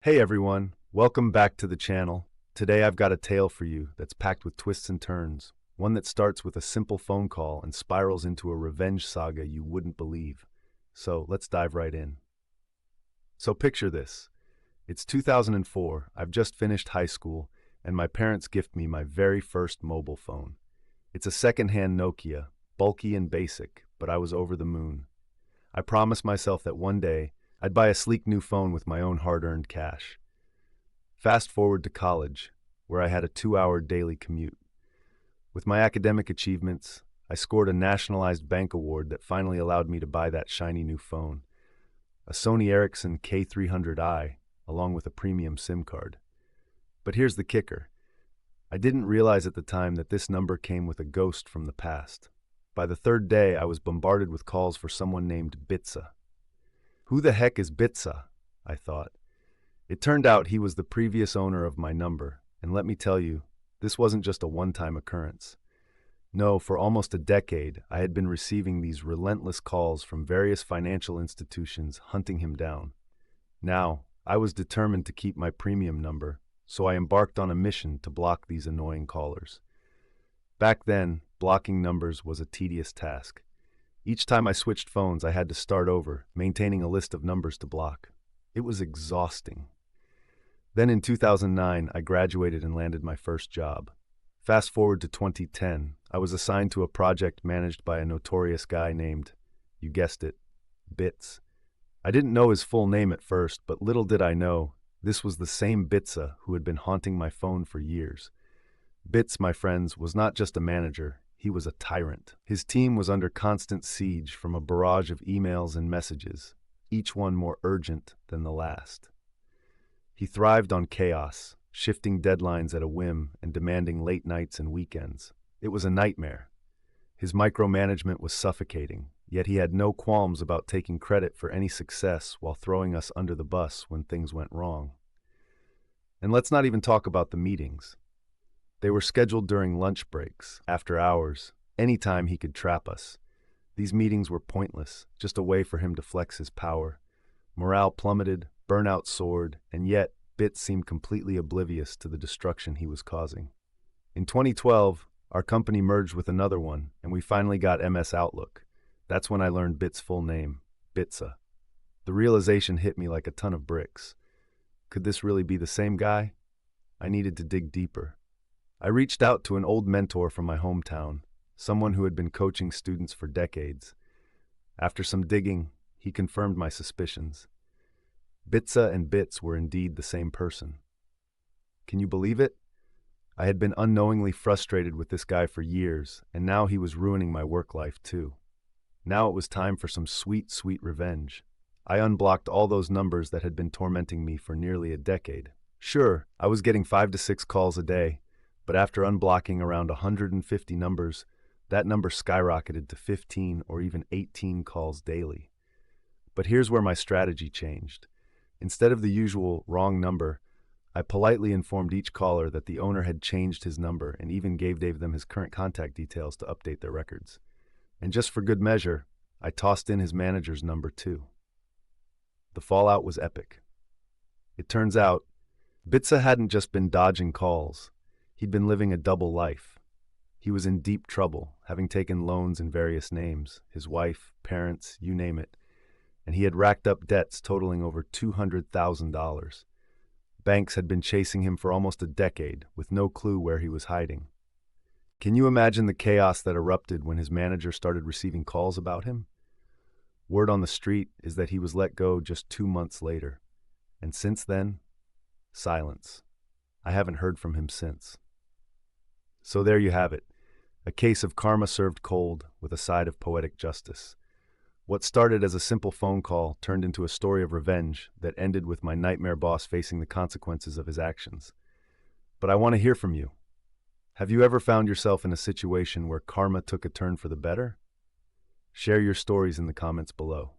Hey everyone, welcome back to the channel. Today I've got a tale for you that's packed with twists and turns, one that starts with a simple phone call and spirals into a revenge saga you wouldn't believe. So let's dive right in. So picture this. It's 2004, I've just finished high school, and my parents gift me my very first mobile phone. It's a second-hand Nokia, bulky and basic, but I was over the moon. I promised myself that one day I'd buy a sleek new phone with my own hard-earned cash. Fast forward to college, where I had a 2-hour daily commute. With my academic achievements, I scored a nationalized bank award that finally allowed me to buy that shiny new phone, a Sony Ericsson K300i, along with a premium SIM card. But here's the kicker. I didn't realize at the time that this number came with a ghost from the past. By the third day, I was bombarded with calls for someone named Bitsa. Who the heck is Bitsa? I thought. It turned out he was the previous owner of my number, and let me tell you, this wasn't just a one-time occurrence. No, for almost a decade, I had been receiving these relentless calls from various financial institutions hunting him down. Now, I was determined to keep my premium number, so I embarked on a mission to block these annoying callers. Back then, blocking numbers was a tedious task. Each time I switched phones, I had to start over, maintaining a list of numbers to block. It was exhausting. Then in 2009, I graduated and landed my first job. Fast forward to 2010, I was assigned to a project managed by a notorious guy named, you guessed it, Bits. I didn't know his full name at first, but little did I know, this was the same Bitsa who had been haunting my phone for years. Bits, my friends, was not just a manager, he was a tyrant. His team was under constant siege from a barrage of emails and messages, each one more urgent than the last. He thrived on chaos, shifting deadlines at a whim and demanding late nights and weekends. It was a nightmare. His micromanagement was suffocating, yet he had no qualms about taking credit for any success while throwing us under the bus when things went wrong. And let's not even talk about the meetings. They were scheduled during lunch breaks, after hours, anytime he could trap us. These meetings were pointless, just a way for him to flex his power. Morale plummeted, burnout soared, and yet Bits seemed completely oblivious to the destruction he was causing. In 2012, our company merged with another one, and we finally got MS Outlook. That's when I learned Bits' full name, Bitsa. The realization hit me like a ton of bricks. Could this really be the same guy? I needed to dig deeper. I reached out to an old mentor from my hometown, someone who had been coaching students for decades. After some digging, he confirmed my suspicions. Bitsa and Bits were indeed the same person. Can you believe it? I had been unknowingly frustrated with this guy for years, and now he was ruining my work life too. Now it was time for some sweet, sweet revenge. I unblocked all those numbers that had been tormenting me for nearly a decade. Sure, I was getting 5 to 6 calls a day, but after unblocking around 150 numbers, that number skyrocketed to 15 or even 18 calls daily. But here's where my strategy changed. Instead of the usual wrong number, I politely informed each caller that the owner had changed his number and even gave them his current contact details to update their records. And just for good measure, I tossed in his manager's number too. The fallout was epic. It turns out, Bitsa hadn't just been dodging calls. He'd been living a double life. He was in deep trouble, having taken loans in various names, his wife, parents, you name it, and he had racked up debts totaling over $200,000. Banks had been chasing him for almost a decade, with no clue where he was hiding. Can you imagine the chaos that erupted when his manager started receiving calls about him? Word on the street is that he was let go just 2 months later, and since then, silence. I haven't heard from him since. So there you have it, a case of karma served cold with a side of poetic justice. What started as a simple phone call turned into a story of revenge that ended with my nightmare boss facing the consequences of his actions. But I want to hear from you. Have you ever found yourself in a situation where karma took a turn for the better? Share your stories in the comments below.